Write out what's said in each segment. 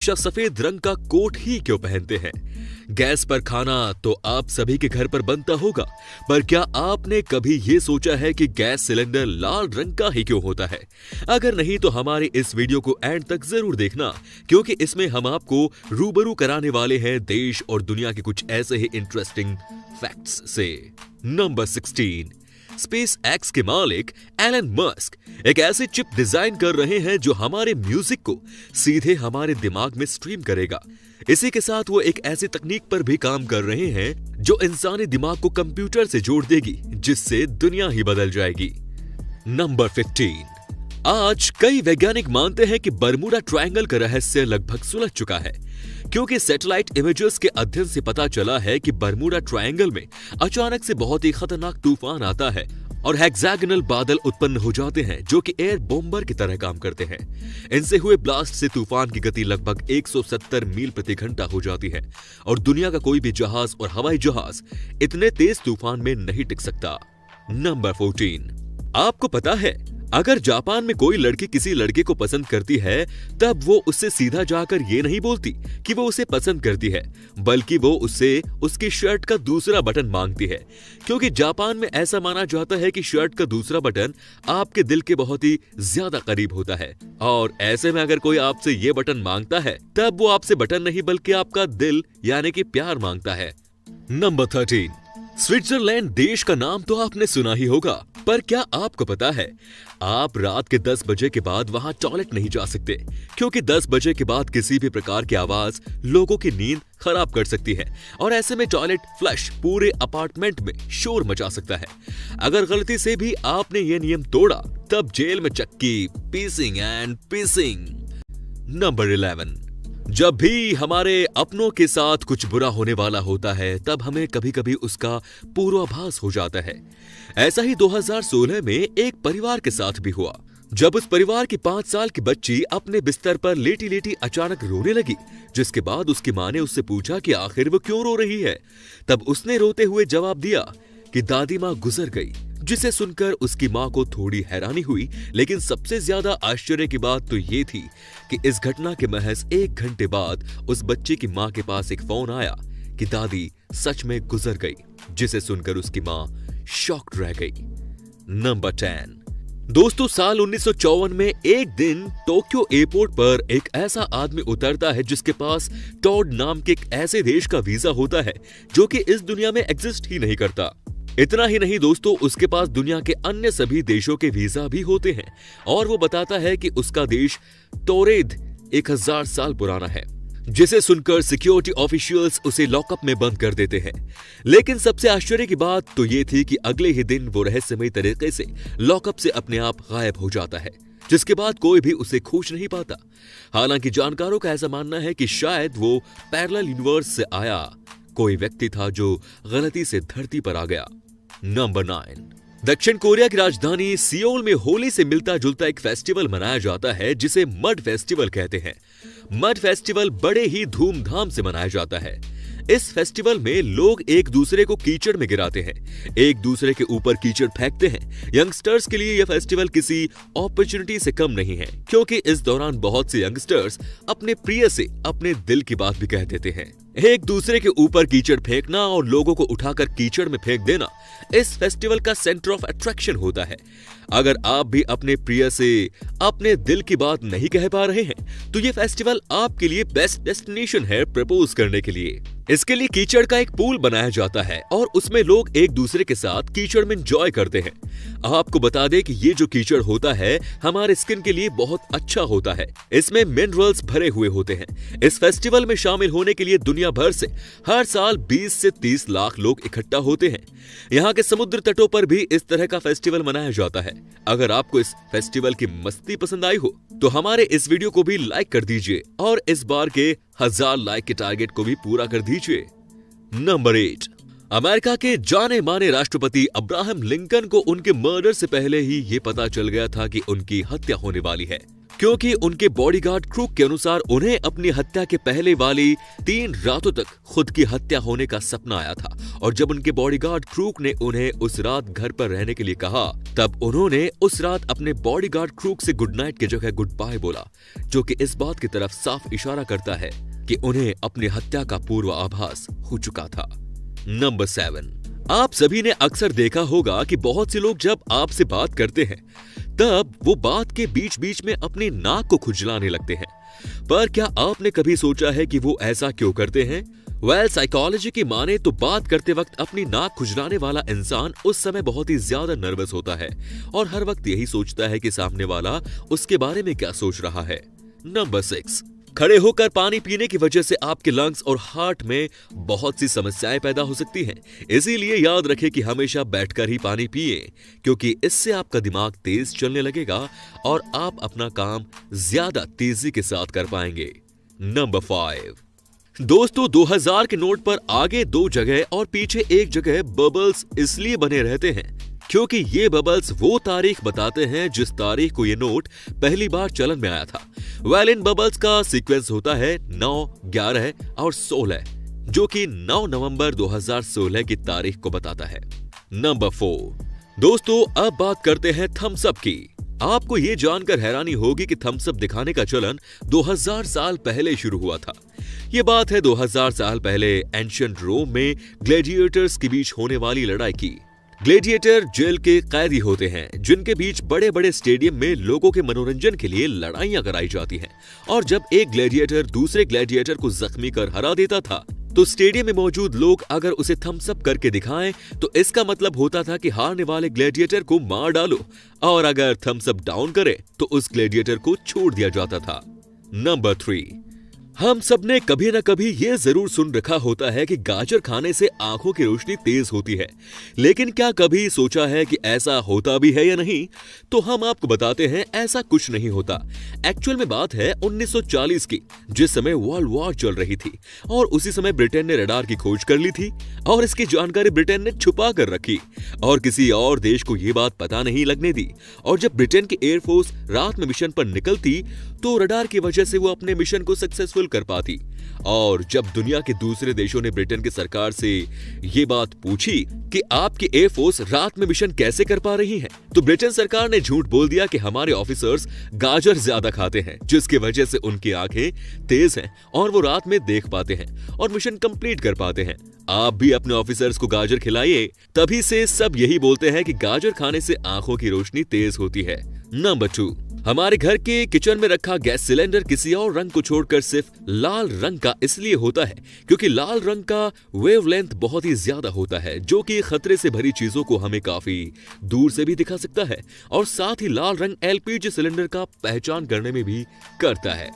हमेशा सफेद रंग का कोट ही क्यों पहनते हैं? गैस पर खाना तो आप सभी के घर पर बनता होगा, पर क्या आपने कभी ये सोचा है कि गैस सिलेंडर लाल रंग का ही क्यों होता है? अगर नहीं तो हमारे इस वीडियो को एंड तक जरूर देखना, क्योंकि इसमें हम आपको रूबरू कराने वाले हैं देश और दुनिया के कुछ ऐसे ही इंटरेस्टिंग फैक्ट्स से। नंबर 16, स्पेस एक्स के मालिक एलन मस्क एक ऐसी चिप डिजाइन कर रहे हैं जो हमारे म्यूजिक को सीधे हमारे दिमाग में स्ट्रीम करेगा। इसी के साथ वो एक ऐसी तकनीक पर भी काम कर रहे हैं जो इंसानी दिमाग को कंप्यूटर से जोड़ देगी, जिससे दुनिया ही बदल जाएगी। नंबर 15, आज कई वैज्ञानिक मानते हैं कि बरमूडा ट्रायंगल का रहस्य लगभग सुलझ चुका है, क्योंकि सैटेलाइट इमेजेस के अध्ययन से पता चला है कि बरमूडा ट्रायंगल में अचानक से बहुत ही खतरनाक तूफान आता है और हेक्सागोनल बादल उत्पन्न हो जाते हैं जो कि एयर बॉम्बर की तरह काम करते हैं। इनसे हुए ब्लास्ट से तूफान की गति लगभग 170 मील प्रति घंटा हो जाती है और दुनिया का कोई भी जहाज और हवाई जहाज इतने तेज तूफान में नहीं टिक सकता। नंबर 14, आपको पता है अगर जापान में कोई लड़की किसी लड़के को पसंद करती है, तब वो उससे सीधा जाकर ये नहीं बोलती कि वो उसे पसंद करती है, बल्कि वो उससे उसकी शर्ट का दूसरा बटन मांगती है, क्योंकि जापान में ऐसा माना जाता है कि शर्ट का दूसरा बटन आपके दिल के बहुत ही ज्यादा करीब होता है। और ऐसे में अगर कोई आपसे ये बटन मांगता है, तब वो आपसे बटन नहीं बल्कि आपका दिल यानी कि प्यार मांगता है। नंबर 13, स्विट्जरलैंड देश का नाम तो आपने सुना ही होगा, पर क्या आपको पता है आप रात के 10 बजे के बाद वहां टॉयलेट नहीं जा सकते, क्योंकि 10 बजे के बाद किसी भी प्रकार की आवाज लोगों की नींद खराब कर सकती है और ऐसे में टॉयलेट फ्लश पूरे अपार्टमेंट में शोर मचा सकता है। अगर गलती से भी आपने ये नियम तोड़ा, तब जेल में चक्की, पीसिंग एंड पीसिंग। नंबर 11, जब भी हमारे अपनों के साथ कुछ बुरा होने वाला होता है, तब हमें कभी कभी उसका पूर्वाभास हो जाता है। ऐसा ही 2016 में एक परिवार के साथ भी हुआ, जब उस परिवार की 5 साल की बच्ची अपने बिस्तर पर लेटी लेटी अचानक रोने लगी, जिसके बाद उसकी मां ने उससे पूछा कि आखिर वो क्यों रो रही है। तब उसने रोते हुए जवाब दिया कि दादी मां गुजर गई, जिसे सुनकर उसकी मां को थोड़ी हैरानी हुई, लेकिन सबसे ज्यादा आश्चर्य की बात तो ये थी कि इस घटना के महज 1 घंटे बाद उस बच्चे की मां के पास एक फोन आया कि दादी सच में गुजर गई, जिसे सुनकर उसकी मां शॉक्ड रह गई। नंबर 10, दोस्तों साल 1954 में एक दिन टोक्यो एयरपोर्ट पर एक ऐसा आदमी उतरता है जिसके पास टॉड नाम के एक ऐसे देश का वीजा होता है जो कि इस दुनिया में एग्जिस्ट ही नहीं करता। इतना ही नहीं दोस्तों, उसके पास दुनिया के अन्य सभी देशों के वीजा भी होते हैं और वो बताता है कि उसका देश तोरेद 1000 साल पुराना है, जिसे सुनकर सिक्योरिटी ऑफिशियल्स उसे लॉकअप में बंद कर देते हैं। लेकिन सबसे आश्चर्य की बात तो ये थी कि अगले ही दिन वो रहस्यमयी तरीके से लॉकअप से अपने आप गायब हो जाता है, जिसके बाद कोई भी उसे खोज नहीं पाता। हालांकि जानकारों का ऐसा मानना है कि शायद वो पैरेलल यूनिवर्स से आया कोई व्यक्ति था जो गलती से धरती पर आ गया। नंबर 9, दक्षिण कोरिया की राजधानी सियोल में होली से मिलता जुलता एक फेस्टिवल मनाया जाता है जिसे मड फेस्टिवल कहते हैं। मड फेस्टिवल बड़े ही धूमधाम से मनाया जाता है। इस फेस्टिवल में लोग एक दूसरे को कीचड़ में गिराते हैं, एक दूसरे के ऊपर कीचड़ फेंकते हैं। यंगस्टर्स के लिए यह फेस्टिवल किसी अपॉर्चुनिटी से कम नहीं है, क्योंकि इस दौरान बहुत से यंगस्टर्स अपने प्रिय से अपने दिल की बात भी कह देते हैं। एक दूसरे के ऊपर कीचड़ फेंकना और लोगों को उठाकर कीचड़ में फेंक देना इस फेस्टिवल का सेंटर ऑफ अट्रैक्शन होता है। अगर आप भी अपने प्रिय से अपने दिल की बात नहीं कह पा रहे हैं, तो ये फेस्टिवल आपके लिए बेस्ट डेस्टिनेशन है प्रपोज करने के लिए। इसके लिए कीचड़ का एक पूल बनाया जाता है और उसमें लोग एक दूसरे के साथ कीचड़ में एंजॉय करते हैं। आपको बता दें कि ये जो कीचड़ होता है हमारे स्किन के लिए बहुत अच्छा होता है, इसमें मिनरल्स भरे हुए होते हैं। इस फेस्टिवल में शामिल होने के लिए दुनिया भर से हर साल 20 से 30 लाख लोग इकट्ठा होते हैं। यहाँ के समुद्र तटों पर भी इस तरह का फेस्टिवल मनाया जाता है। अगर आपको इस फेस्टिवल की मस्ती पसंद आई हो तो हमारे इस वीडियो को भी लाइक कर दीजिए और इस बार के 1000 लाइक के टारगेट को भी पूरा कर दीजिए। नंबर 8, अमेरिका के जाने माने राष्ट्रपति अब्राहम लिंकन को उनके मर्डर से पहले ही ये पता चल गया था कि उनकी हत्या होने वाली है। क्योंकि उनके बॉडीगार्ड क्रूक के अनुसार उन्हें अपनी हत्या के पहले वाली 3 रातों तक खुद की हत्या होने का सपना आया था और जब उनके बॉडीगार्ड क्रूक ने उन्हें उस रात घर पर रहने के लिए कहा तब उन्होंने उस रात अपने बॉडीगार्ड क्रूक से गुड नाइट की जगह गुड बाय बोला, जो कि इस बात की तरफ साफ इशारा करता है कि उन्हें अपनी हत्या का पूर्व आभास हो चुका था। नंबर 7, आप सभी ने अक्सर देखा होगा कि बहुत से लोग जब आपसे बात करते हैं तब वो बात के बीच बीच में अपनी नाक को खुजलाने लगते हैं, पर क्या आपने कभी सोचा है कि वो ऐसा क्यों करते हैं? साइकोलॉजी की माने तो बात करते वक्त अपनी नाक खुजलाने वाला इंसान उस समय बहुत ही ज्यादा नर्वस होता है और हर वक्त यही सोचता है कि सामने वाला उसके बारे में क्या सोच रहा है। नंबर 6, खड़े होकर पानी पीने की वजह से आपके लंग्स और हार्ट में बहुत सी समस्याएं पैदा हो सकती हैं। इसीलिए याद रखें कि हमेशा बैठकर ही पानी पिए, क्योंकि इससे आपका दिमाग तेज चलने लगेगा और आप अपना काम ज्यादा तेजी के साथ कर पाएंगे। नंबर 5, दोस्तों 2000 के नोट पर आगे 2 जगह और पीछे 1 जगह बबल्स इसलिए बने रहते हैं क्योंकि ये बबल्स वो तारीख बताते हैं जिस तारीख को ये नोट पहली बार चलन में आया था। इन बबल्स का सीक्वेंस होता है 9, 11 और 16, जो कि 9 नवंबर 2016 की तारीख को बताता है। नंबर 4, दोस्तों अब बात करते हैं थम्स अप की। आपको ये जानकर हैरानी होगी कि थम्स अप दिखाने का चलन 2000 साल पहले शुरू हुआ था। ये बात है 2000 साल पहले एंशिएंट रोम में ग्लैडिएटर्स के बीच होने वाली लड़ाई की। ग्लैडिएटर जेल के कैदी होते हैं जिनके बीच बड़े बड़े स्टेडियम में लोगों के मनोरंजन के लिए लड़ाइयां कराई जाती हैं और जब एक ग्लैडिएटर दूसरे ग्लैडिएटर को जख्मी कर हरा देता था तो स्टेडियम में मौजूद लोग अगर उसे थम्स अप करके दिखाएं तो इसका मतलब होता था कि हारने वाले ग्लैडिएटर को मार डालो और अगर थम्स अप डाउन करे तो उस ग्लैडिएटर को छोड़ दिया जाता था। नंबर 3, हम सब ने कभी न कभी ये जरूर सुन रखा होता है कि गाजर खाने से आंखों की रोशनी तेज होती है, लेकिन क्या कभी सोचा है कि ऐसा होता भी है या नहीं? तो हम आपको बताते हैं ऐसा कुछ नहीं होता। एक्चुअल में बात है 1940 की, जिस समय वर्ल्ड वॉर चल रही थी और उसी समय ब्रिटेन ने रडार की खोज कर ली थी और इसकी जानकारी ब्रिटेन ने छुपा कर रखी और किसी और देश को ये बात पता नहीं लगने दी। और जब ब्रिटेन की एयरफोर्स रात में मिशन पर निकलती तो रडार की वजह से वो अपने मिशन को सक्सेसफुल कर पाती। और जब दुनिया के दूसरे देशों ने ब्रिटेन की सरकार से ये बात पूछी कि आपकी एयरफोर्स रात में मिशन कैसे कर पा रही है, तो ब्रिटेन सरकार ने झूठ बोल दिया कि हमारे ऑफिसर्स गाजर ज्यादा खाते हैं, जिसकी वजह से उनकी आंखें तेज हैं और वो रात में देख पाते हैं और मिशन कंप्लीट कर पाते हैं। आप भी अपने ऑफिसर्स को गाजर खिलाइए, तभी से सब यही बोलते हैं कि गाजर खाने से आंखों की रोशनी तेज होती है। नंबर 2, हमारे घर के किचन में रखा गैस सिलेंडर किसी और रंग को छोड़कर सिर्फ लाल रंग का इसलिए होता है क्योंकि लाल रंग का वेवलेंथ बहुत ही ज्यादा होता है, जो कि खतरे से भरी चीजों को हमें काफी दूर से भी दिखा सकता है और साथ ही लाल रंग एलपीजी सिलेंडर का पहचान करने में भी करता है।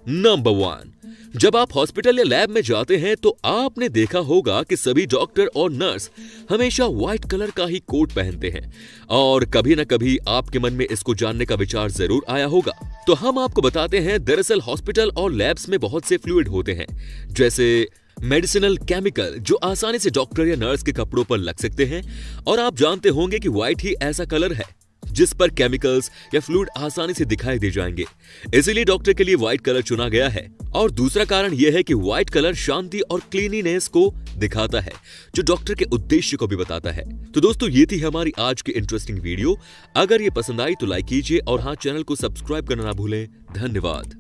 नंबर 1, जब आप हॉस्पिटल या लैब में जाते हैं तो आपने देखा होगा कि सभी डॉक्टर और नर्स हमेशा व्हाइट कलर का ही कोट पहनते हैं और कभी न कभी आपके मन में इसको जानने का विचार जरूर आया होगा। तो हम आपको बताते हैं, दरअसल हॉस्पिटल और लैब्स में बहुत से फ्लूइड होते हैं, जैसे मेडिसिनल केमिकल, जो आसानी से डॉक्टर या नर्स के कपड़ों पर लग सकते हैं। और आप जानते होंगे कि व्हाइट ही ऐसा कलर है जिस पर केमिकल्स या फ्लूइड आसानी से दिखाई दे जाएंगे, इसीलिए डॉक्टर के लिए व्हाइट कलर चुना गया है। और दूसरा कारण यह है कि व्हाइट कलर शांति और क्लीनिनेस को दिखाता है, जो डॉक्टर के उद्देश्य को भी बताता है। तो दोस्तों, ये थी हमारी आज की इंटरेस्टिंग वीडियो। अगर ये पसंद आई तो लाइक कीजिए और हाँ, चैनल को सब्सक्राइब करना ना भूलें। धन्यवाद।